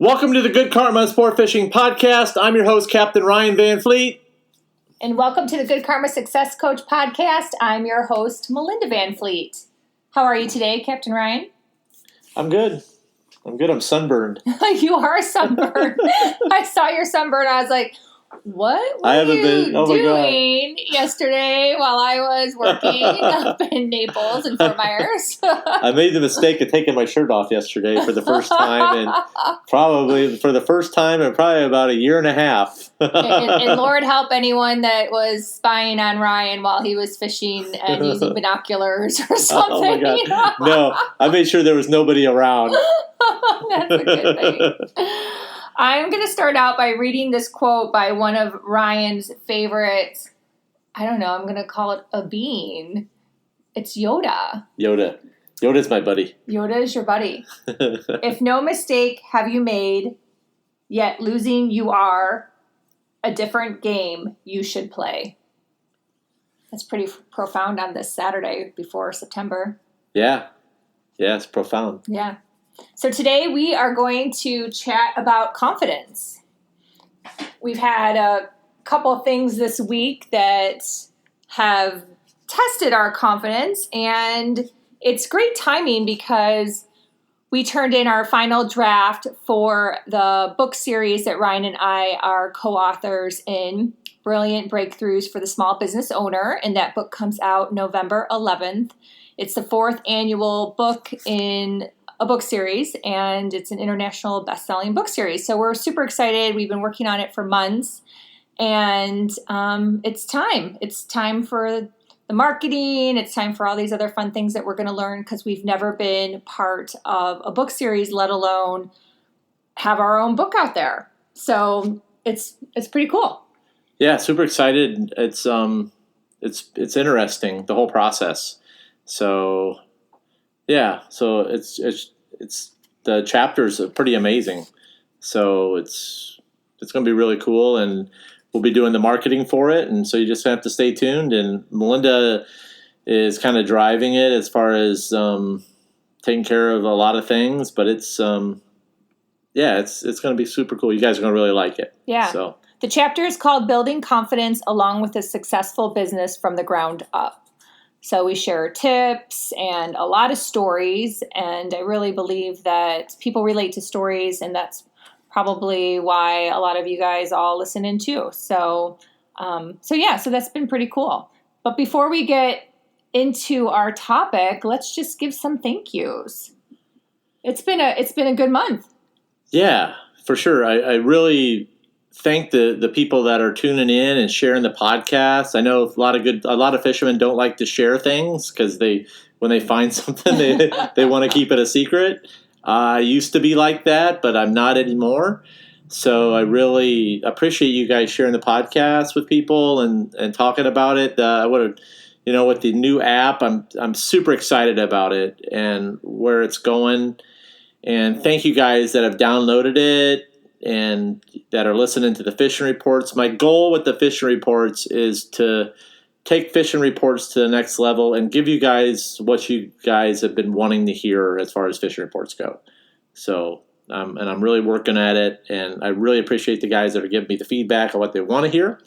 Welcome to the Good Karma Sportfishing Podcast. I'm your host, Captain Ryan Van Fleet. And welcome to the Good Karma Success Coach Podcast. I'm your host, Melinda Van Fleet. How are you today, Captain Ryan? I'm good. I'm sunburned. You are sunburned. I saed your sunburn. I was like, what were you doing yesterday while I was working up in Naples and Fort Myers? I made the mistake of taking my shirt off yesterday for the first time, and probably about a year and a half. and Lord help anyone that was spying on Ryan while he was fishing and using binoculars or something. Oh my God. You know? No, I made sure there was nobody around. That's a good thing. I'm going to start out by reading this quote by one of Ryan's favorites. I don't know. I'm going to call it a bean. It's Yoda. Yoda's my buddy. Yoda is your buddy. If no mistake have you made, yet losing you are, a different game you should play. That's pretty profound on this Saturday before September. Yeah, it's profound. Yeah. So today we are going to chat about confidence. We've had a couple of things this week that have tested our confidence, and it's great timing because we turned in our final draft for the book series that Ryan and I are co-authors in, Brilliant Breakthroughs for the Small Business Owner, and that book comes out November 11th. It's the 4th annual book in a book series, and it's an international best-selling book series. So we're super excited. We've been working on it for months, and it's time. It's time for the marketing. It's time for all these other fun things that we're going to learn because we've never been part of a book series, let alone have our own book out there. So it's pretty cool. Yeah, super excited. It's interesting, the whole process. So yeah, so it's the chapters are pretty amazing. So it's going to be really cool, and we'll be doing the marketing for it, and so you just have to stay tuned. And Melinda is kind of driving it as far as taking care of a lot of things, but it's going to be super cool. You guys are going to really like it. Yeah. So the chapter is called Building Confidence Along with a Successful Business from the Ground Up. So we share tips and a lot of stories, and I really believe that people relate to stories, and that's probably why a lot of you guys all listen in too. So that's been pretty cool. But before we get into our topic, let's just give some thank yous. It's been a good month. Yeah, for sure. I really thank the people that are tuning in and sharing the podcast. I know a lot of fishermen don't like to share things because when they find something they want to keep it a secret. I used to be like that, but I'm not anymore. So I really appreciate you guys sharing the podcast with people and talking about it. With the new app, I'm super excited about it and where it's going. And thank you guys that have downloaded it and that are listening to the fishing reports. My goal with the fishing reports is to take fishing reports to the next level and give you guys what you guys have been wanting to hear as far as fishing reports go. So, and I'm really working at it, and I really appreciate the guys that are giving me the feedback on what they want to hear.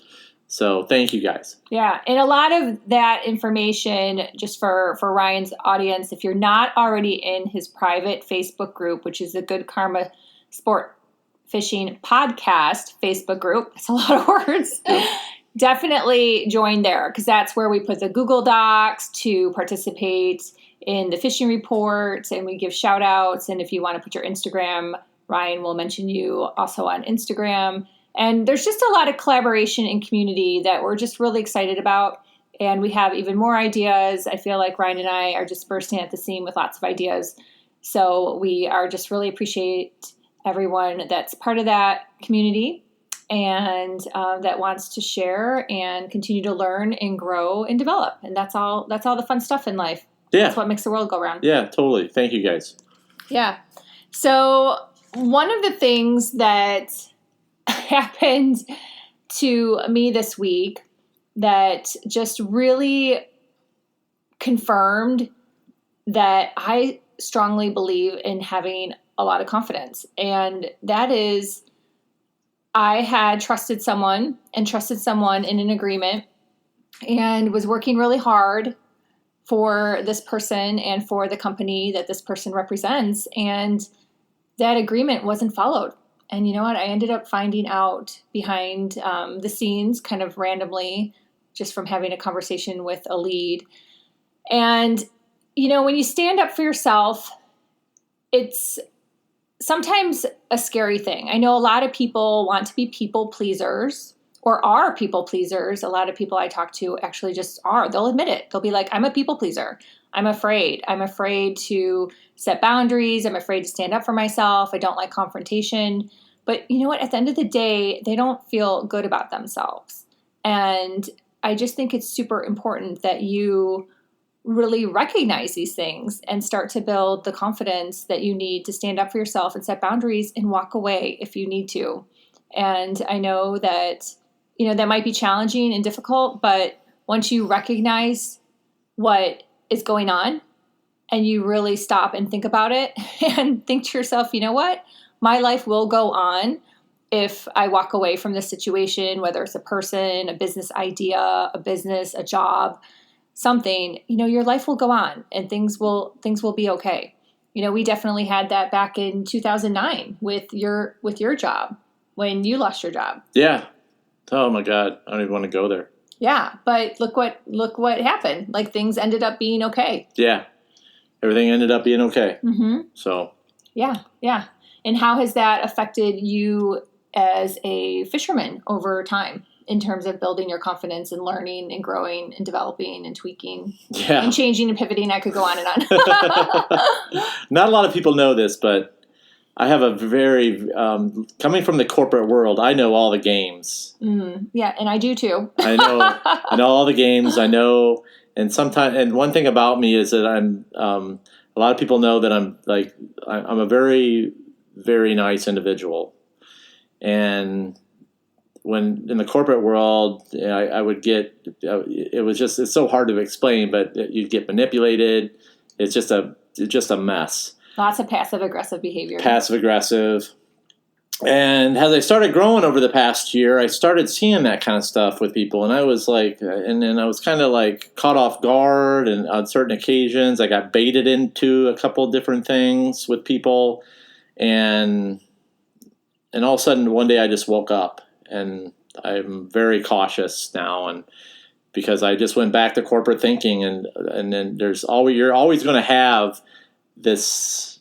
So thank you guys. Yeah, and a lot of that information, just for Ryan's audience, if you're not already in his private Facebook group, which is the Good Karma Sport Fishing Podcast Facebook group. It's a lot of words. Yep. Definitely join there because that's where we put the Google Docs to participate in the fishing reports, and we give shout outs. And if you want to put your Instagram, Ryan will mention you also on Instagram. And there's just a lot of collaboration and community that we're just really excited about. And we have even more ideas. I feel like Ryan and I are just bursting at the seam with lots of ideas. So we are just really appreciate everyone that's part of that community and that wants to share and continue to learn and grow and develop. And that's all the fun stuff in life. Yeah. That's what makes the world go round. Yeah, totally. Thank you guys. Yeah. So one of the things that happened to me this week that just really confirmed that I strongly believe in having a lot of confidence. And that is, I had trusted someone in an agreement and was working really hard for this person and for the company that this person represents. And that agreement wasn't followed. And you know what? I ended up finding out behind the scenes kind of randomly just from having a conversation with a lead. And, you know, when you stand up for yourself, it's sometimes a scary thing. I know a lot of people want to be people pleasers or are people pleasers. A lot of people I talk to actually just are. They'll admit it. They'll be like, I'm a people pleaser. I'm afraid. I'm afraid to set boundaries. I'm afraid to stand up for myself. I don't like confrontation. But you know what? At the end of the day, they don't feel good about themselves. And I just think it's super important that you really recognize these things and start to build the confidence that you need to stand up for yourself and set boundaries and walk away if you need to. And I know that, you know, that might be challenging and difficult, but once you recognize what is going on and you really stop and think about it and think to yourself, you know what, my life will go on if I walk away from this situation, whether it's a person, a business idea, a business, a job, something, you know, your life will go on and things will be okay. You know, we definitely had that back in 2009 with your job when you lost your job. Yeah. Oh my God. I don't even want to go there. Yeah. But look what happened. Like things ended up being okay. Yeah. Everything ended up being okay. Mm-hmm. So. Yeah. Yeah. And how has that affected you as a fisherman over time? In terms of building your confidence and learning and growing and developing and tweaking and changing and pivoting. I could go on and on. Not a lot of people know this, but I have a very, coming from the corporate world, I know all the games. Yeah, and I do too. I know all the games. I know, and one thing about me is that I'm, a lot of people know that I'm a very, very nice individual. And when in the corporate world, I would get, it's so hard to explain, but you'd get manipulated. It's just a mess. Lots of passive aggressive behavior. Passive aggressive. And as I started growing over the past year, I started seeing that kind of stuff with people. And I was like, and then I was kind of like caught off guard. And on certain occasions, I got baited into a couple of different things with people. And all of a sudden, one day I just woke up. And I'm very cautious now, and because I just went back to corporate thinking, and then you're always going to have this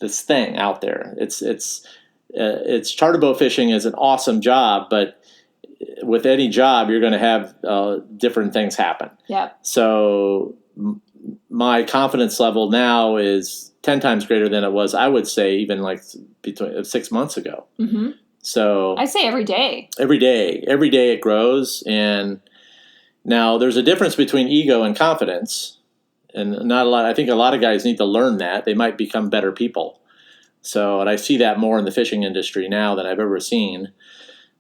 thing out there. It's charter boat fishing is an awesome job, but with any job, you're going to have different things happen. Yeah. So my confidence level now is 10 times greater than it was, I would say, even like between 6 months ago. Mm-hmm. So I say every day it grows. And now there's a difference between ego and confidence, and I think a lot of guys need to learn that. They might become better people. So, and I see that more in the fishing industry now than I've ever seen.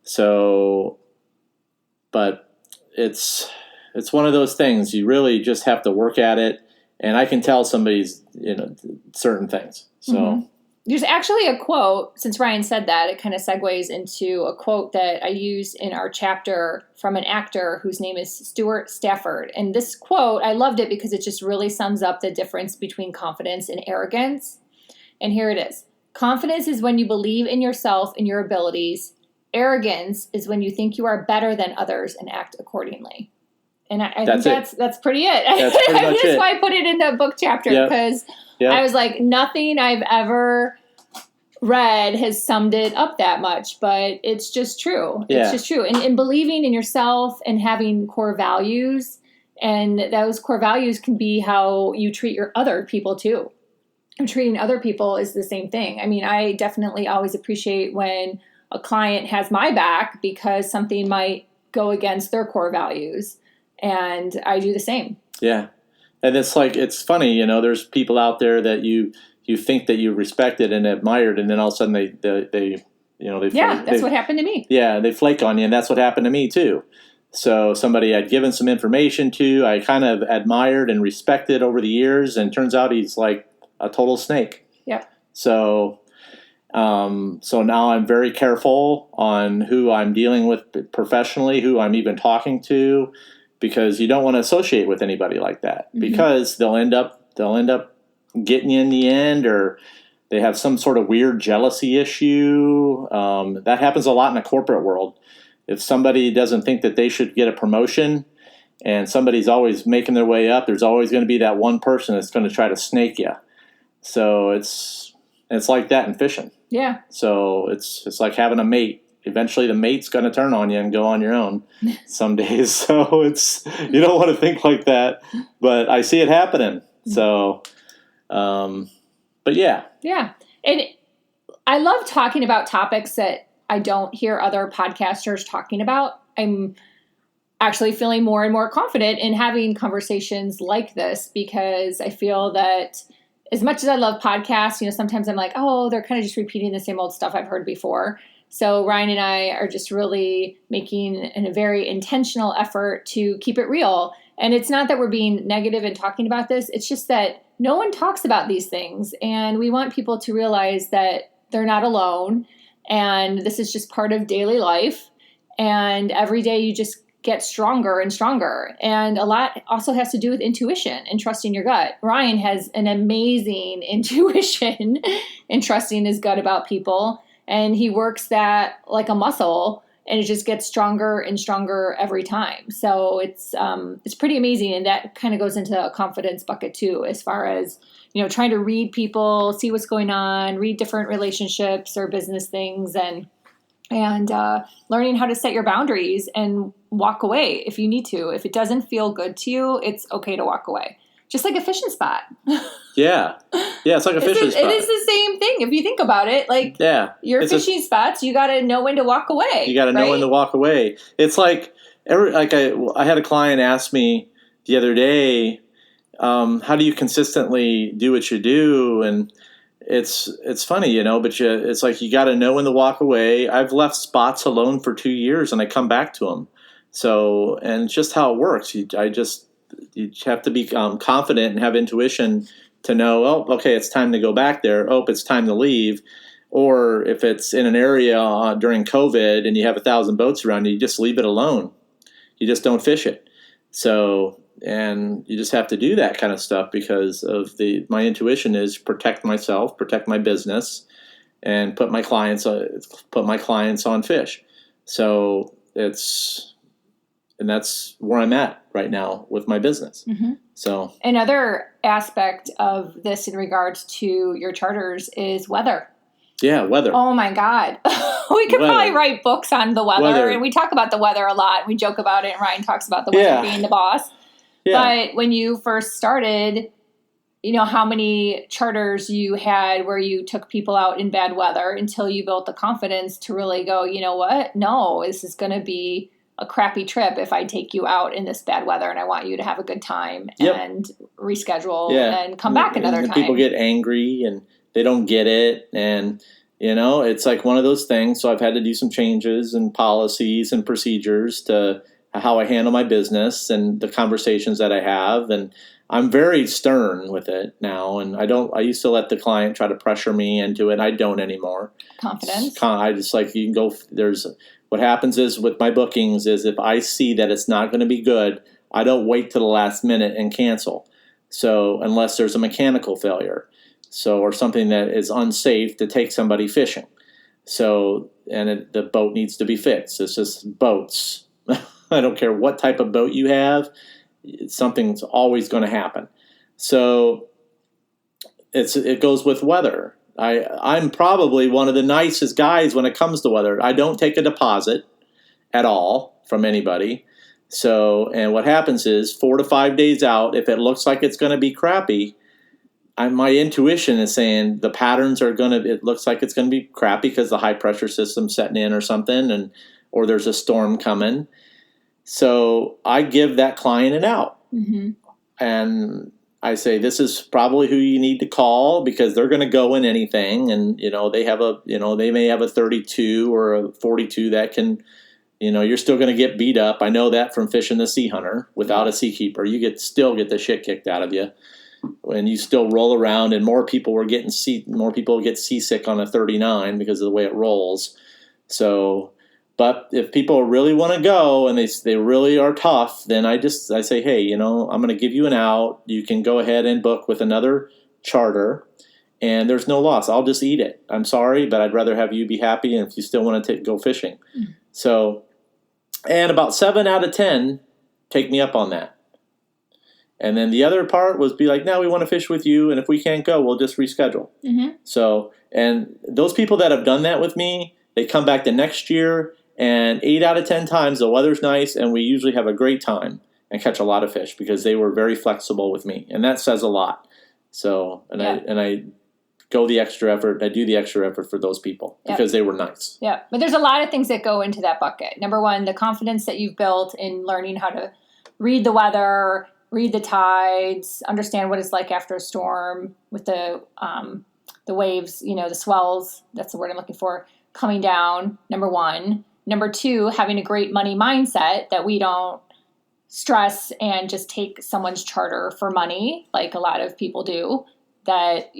So, but it's one of those things. You really just have to work at it. And I can tell somebody's, certain things. So. Mm-hmm. There's actually a quote, since Ryan said that, it kind of segues into a quote that I used in our chapter from an actor whose name is Stuart Stafford. And this quote, I loved it because it just really sums up the difference between confidence and arrogance. And here it is. Confidence is when you believe in yourself and your abilities. Arrogance is when you think you are better than others and act accordingly. And I think that's pretty it. That's why I put it in the book chapter, because I was like, nothing I've ever read has summed it up that much, but it's just true. Yeah. It's just true. And believing in yourself and having core values, and those core values can be how you treat your other people too. And treating other people is the same thing. I mean, I definitely always appreciate when a client has my back because something might go against their core values. And I do the same. Yeah. And it's funny, there's people out there that you think that you respected and admired, and then all of a sudden they that's what happened to me. Yeah, they flake on you, and that's what happened to me too. So somebody I'd given some information to, I kind of admired and respected over the years, and turns out he's like a total snake. Yep. So, so now I'm very careful on who I'm dealing with professionally, who I'm even talking to, because you don't want to associate with anybody like that, because they'll end up getting you in the end, or they have some sort of weird jealousy issue. That happens a lot in the corporate world. If somebody doesn't think that they should get a promotion and somebody's always making their way up, there's always going to be that one person that's going to try to snake you. So it's like that in fishing. Yeah. So it's like having a mate. Eventually the mate's going to turn on you and go on your own some days. So you don't want to think like that, but I see it happening. So, but yeah. Yeah. And I love talking about topics that I don't hear other podcasters talking about. I'm actually feeling more and more confident in having conversations like this, because I feel that as much as I love podcasts, sometimes I'm like, oh, they're kind of just repeating the same old stuff I've heard before. So Ryan and I are just really making a very intentional effort to keep it real. And it's not that we're being negative and talking about this. It's just that no one talks about these things. And we want people to realize that they're not alone. And this is just part of daily life. And every day you just get stronger and stronger. And a lot also has to do with intuition and trusting your gut. Ryan has an amazing intuition and trusting his gut about people. And he works that like a muscle, and it just gets stronger and stronger every time. So it's pretty amazing. And that kind of goes into a confidence bucket too, as far as, trying to read people, see what's going on, read different relationships or business things, and learning how to set your boundaries and walk away if you need to. If it doesn't feel good to you, it's okay to walk away. Just like a fishing spot. Yeah, it's like a fishing spot. It is the same thing if you think about it. Like, your fishing spots, you got to know when to walk away. You got to know when to walk away. It's like I had a client ask me the other day, how do you consistently do what you do? And it's funny, but it's like you got to know when to walk away. I've left spots alone for 2 years and I come back to them. So, and it's just how it works. You have to be confident and have intuition to know, oh, okay, it's time to go back there. Oh, it's time to leave. Or if it's in an area during COVID and you have 1,000 boats around you, you just leave it alone. You just don't fish it. So, and you just have to do that kind of stuff because of my intuition is protect myself, protect my business, and put my clients on fish. So and that's where I'm at right now with my business. Mm-hmm. So another aspect of this in regards to your charters is weather. Yeah, weather. Oh my God. We could probably write books on the weather. And we talk about the weather a lot. We joke about it, and Ryan talks about the weather being the boss. Yeah. But when you first started, how many charters you had where you took people out in bad weather until you built the confidence to really go, you know what? No, this is going to be a crappy trip if I take you out in this bad weather, and I want you to have a good time and reschedule and come back another time. People get angry and they don't get it. And, it's like one of those things. So I've had to do some changes and policies and procedures to how I handle my business and the conversations that I have. And I'm very stern with it now. And I used to let the client try to pressure me into it. I don't anymore. Confidence. I just like, you can go, what happens is with my bookings is if I see that it's not going to be good, I don't wait till the last minute and cancel. So unless there's a mechanical failure, or something that is unsafe to take somebody fishing. So, and the boat needs to be fixed. It's just boats. I don't care what type of boat you have. Something's always going to happen. So it goes with weather. I'm probably one of the nicest guys when it comes to weather. I don't take a deposit at all from anybody. So, and what happens is 4 to 5 days out, if it looks like it's going to be crappy, my intuition is saying the patterns it looks like it's going to be crappy because the high pressure system's setting in or something, or there's a storm coming. So I give that client an out. Mm-hmm. And I say, this is probably who you need to call because they're going to go in anything. And, they may have a 32 or a 42 that can, you're still going to get beat up. I know that from fishing the Sea Hunter without a Seakeeper. You still get the shit kicked out of you. when you still roll around, and more people get seasick on a 39 because of the way it rolls. So, but if people really want to go and they really are tough, then I say, hey, I'm going to give you an out. You can go ahead and book with another charter, and there's no loss. I'll just eat it. I'm sorry, but I'd rather have you be happy, and if you still want to go fishing. Mm-hmm. So, and about 7 out of 10 take me up on that. And then the other part was be like, no, we want to fish with you, and if we can't go, we'll just reschedule. Mm-hmm. So, and those people that have done that with me, they come back the next year, and 8 out of 10 times the weather's nice, and we usually have a great time and catch a lot of fish because they were very flexible with me, and that says a lot. So, I go the extra effort. I do the extra effort for those people because they were nice. Yeah, but there's a lot of things that go into that bucket. Number one, the confidence that you've built in learning how to read the weather, read the tides, understand what it's like after a storm with the waves, the swells. That's the word I'm looking for. Coming down, number one. Number two, having a great money mindset that we don't stress and just take someone's charter for money like a lot of people do, that,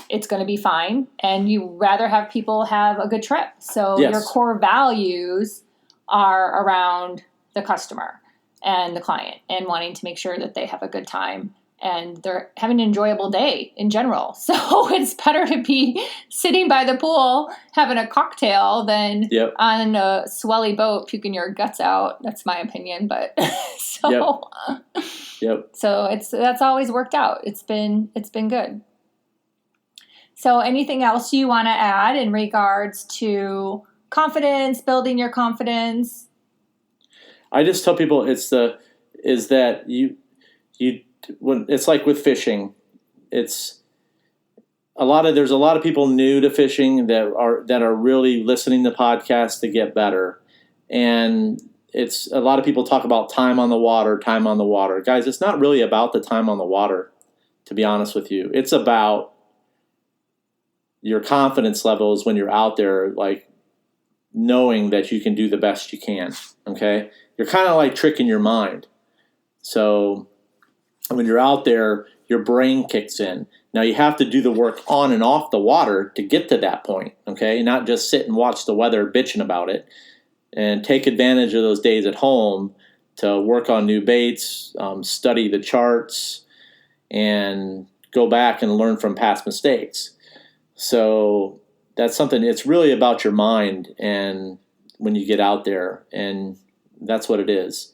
it's going to be fine. And you rather have people have a good trip. So your core values are around the customer and the client and wanting to make sure that they have a good time and they're having an enjoyable day in general. So it's better to be sitting by the pool having a cocktail than on a swelly boat puking your guts out. That's my opinion, but so that's always worked out. It's been good. So anything else you want to add in regards to confidence, building your confidence? I just tell people it's like with fishing, there's a lot of people new to fishing that are really listening to podcasts to get better. And it's a lot of people talk about time on the water. Guys, it's not really about the time on the water, to be honest with you. It's about your confidence levels when you're out there, like knowing that you can do the best you can. Okay. You're kind of like tricking your mind. So when you're out there, your brain kicks in. Now you have to do the work on and off the water to get to that point, okay? Not just sit and watch the weather bitching about it, and take advantage of those days at home to work on new baits, study the charts, and go back and learn from past mistakes. So that's something, it's really about your mind and when you get out there, and that's what it is.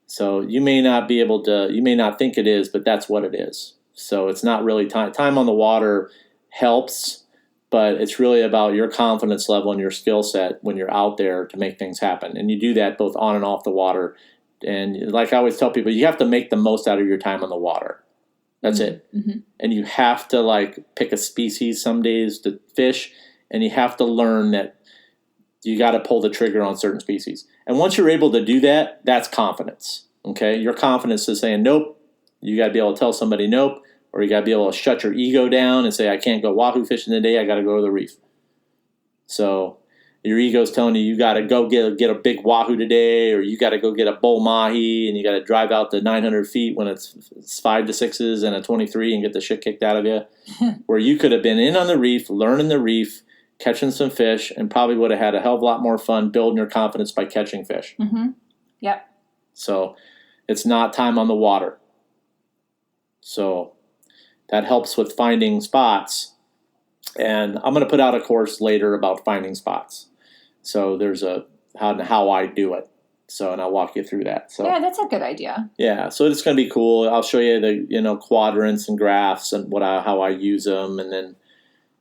So you may not think it is, but that's what it is. So it's not really time. Time on the water helps, but it's really about your confidence level and your skill set when you're out there to make things happen. And you do that both on and off the water. And like I always tell people, you have to make the most out of your time on the water. That's it. Mm-hmm. And you have to pick a species some days to fish, and you have to learn that you got to pull the trigger on certain species. And once you're able to do that, that's confidence. Okay? Your confidence is saying nope. You got to be able to tell somebody nope, or you got to be able to shut your ego down and say, I can't go wahoo fishing today. I got to go to the reef. So your ego's telling you got to go get a big wahoo today, or you got to go get a bull mahi, and you got to drive out the 900 feet when it's 5 to 6s and a 23 and get the shit kicked out of you. Where you could have been in on the reef, learning the reef, catching some fish, and probably would have had a hell of a lot more fun building your confidence by catching fish. Mm-hmm. Yep. So it's not time on the water. So that helps with finding spots. And I'm going to put out a course later about finding spots. So there's how I do it. So, and I'll walk you through that. So yeah, that's a good idea. Yeah. So it's going to be cool. I'll show you the, quadrants and graphs and how I use them, and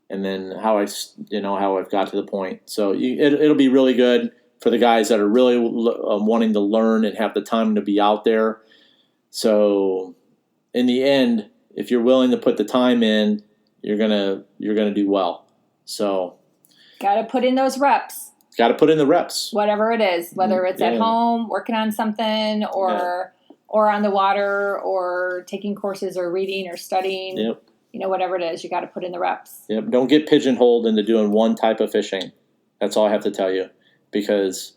then how I've got to the point. So it'll be really good for the guys that are really wanting to learn and have the time to be out there. So in the end, if you're willing to put the time in, you're gonna do well. So got to put in those reps. Got to put in the reps. Whatever it is, whether it's at home working on something or on the water or taking courses or reading or studying. Yep. Whatever it is, you got to put in the reps. Yep. Don't get pigeonholed into doing one type of fishing. That's all I have to tell you, because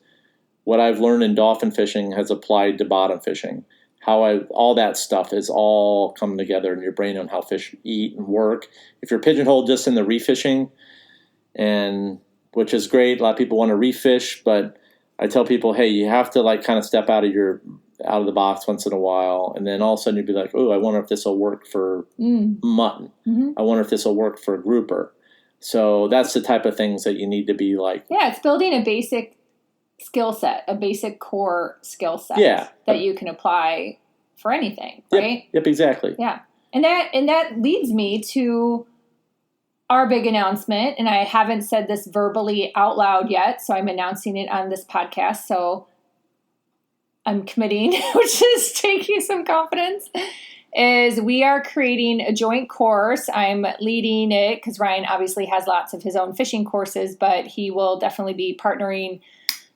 what I've learned in dolphin fishing has applied to bottom fishing. all that stuff is all coming together in your brain on how fish eat and work. If you're pigeonholed just in the reef fishing, and which is great, a lot of people want to reef fish, but I tell people, hey, you have to like kind of step out of the box once in a while, and then all of a sudden you'd be like, oh, I wonder if this will work for mutton. Mm-hmm. I wonder if this will work for a grouper. So that's the type of things that you need to be like. Yeah, it's building a basic skill set, a basic core skill set that you can apply for anything, right? Yep, exactly. Yeah. And that leads me to our big announcement, and I haven't said this verbally out loud yet, so I'm announcing it on this podcast. So I'm committing, which is taking some confidence, is we are creating a joint course. I'm leading it because Ryan obviously has lots of his own fishing courses, but he will definitely be partnering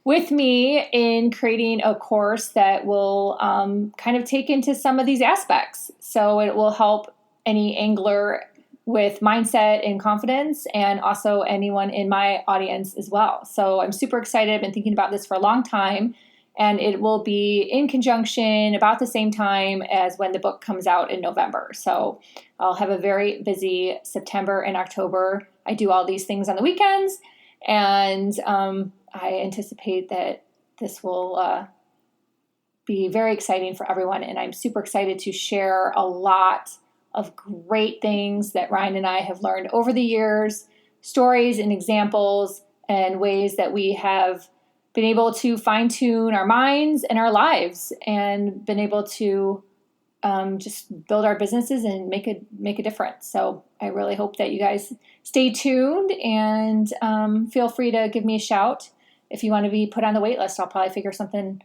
with me in creating a course that will kind of take into some of these aspects. So it will help any angler with mindset and confidence, and also anyone in my audience as well. So I'm super excited. I've been thinking about this for a long time, and it will be in conjunction about the same time as when the book comes out in November. So I'll have a very busy September and October. I do all these things on the weekends, and I anticipate that this will be very exciting for everyone. And I'm super excited to share a lot of great things that Ryan and I have learned over the years, stories and examples and ways that we have been able to fine-tune our minds and our lives, and been able to just build our businesses and make a difference. So I really hope that you guys stay tuned, and feel free to give me a shout if you want to be put on the wait list. I'll probably figure something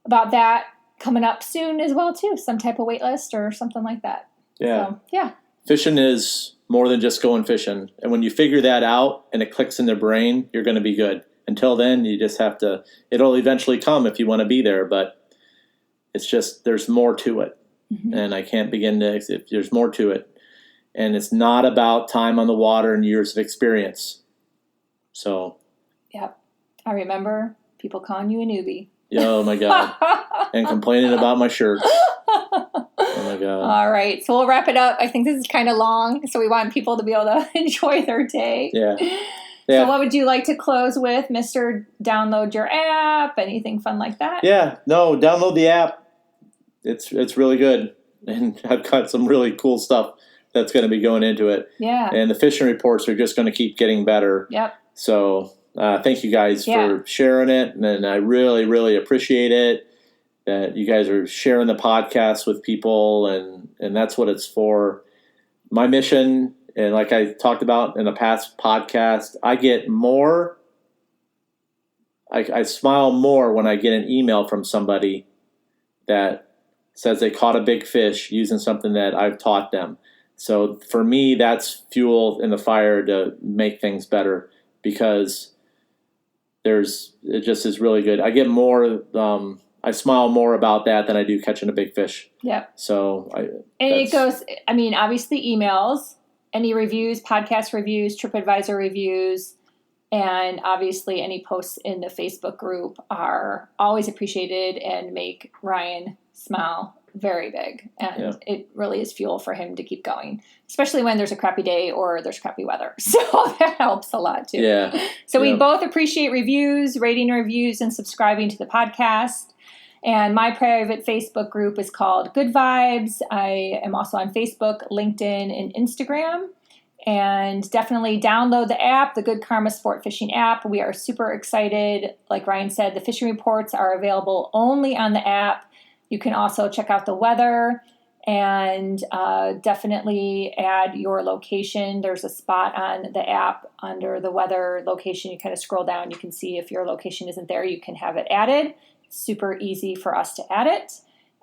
about that coming up soon as well too, some type of wait list or something like that. Yeah. So, yeah. Fishing is more than just going fishing. And when you figure that out and it clicks in their brain, you're going to be good. Until then, you just have to, it'll eventually come if you want to be there, but it's just, there's more to it. Mm-hmm. And I can't begin to, there's more to it. And it's not about time on the water and years of experience. So. Yep. I remember people calling you a newbie. Oh my God. And complaining about my shirts. Oh my God. All right. So we'll wrap it up. I think this is kind of long, so we want people to be able to enjoy their day. Yeah. So what would you like to close with, Mr. Download your app? Anything fun like that? Yeah. No, download the app. It's really good. And I've got some really cool stuff that's going to be going into it. Yeah. And the fishing reports are just going to keep getting better. Yep. So thank you guys for sharing it. And I really, really appreciate it that you guys are sharing the podcast with people. And that's what it's for. My mission, and like I talked about in the past podcast, I get more, I smile more when I get an email from somebody that says they caught a big fish using something that I've taught them. So for me, that's fuel in the fire to make things better, because it just is really good. I get more, I smile more about that than I do catching a big fish. Yep. So it goes, I mean, obviously emails, any reviews, podcast reviews, TripAdvisor reviews, and obviously any posts in the Facebook group are always appreciated and make Ryan smile very big. And it really is fuel for him to keep going, especially when there's a crappy day or there's crappy weather. So that helps a lot too. Yeah. So we both appreciate reviews, rating reviews, and subscribing to the podcast. And my private Facebook group is called Good Vibes. I am also on Facebook, LinkedIn, and Instagram. And definitely download the app, the Good Karma Sport Fishing app. We are super excited. Like Ryan said, the fishing reports are available only on the app. You can also check out the weather and definitely add your location. There's a spot on the app under the weather location. You kind of scroll down. You can see if your location isn't there, you can have it added. Super easy for us to add it,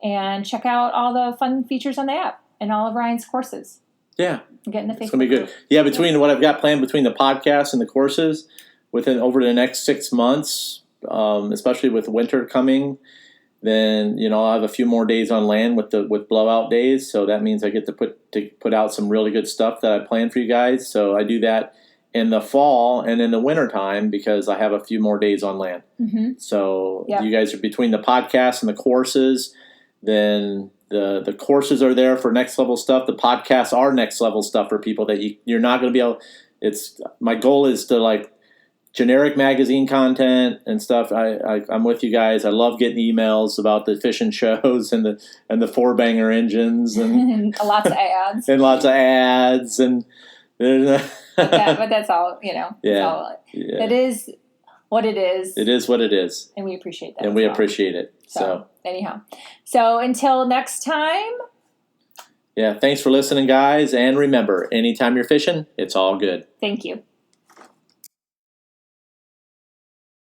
and check out all the fun features on the app and all of Ryan's courses. Yeah. Get in the Facebook It's going to be good. group. Yeah, between what I've got planned between the podcast and the courses over the next 6 months, especially with winter coming, then, I'll have a few more days on land with blowout days. So that means I get to put out some really good stuff that I plan for you guys. So I do that in the fall and in the winter time because I have a few more days on land. Mm-hmm. So you guys are between the podcast and the courses. then the courses are there for next level stuff. The podcasts are next level stuff for people that you're not going to be able. My goal is to like generic magazine content and stuff. I'm with you guys. I love getting emails about the fishing shows and the four banger engines and lots of ads and lots of ads and but that's all, yeah. It is what it is. It is what it is. And we appreciate that. And we appreciate it. So anyhow. So until next time. Yeah, thanks for listening, guys. And remember, anytime you're fishing, it's all good. Thank you.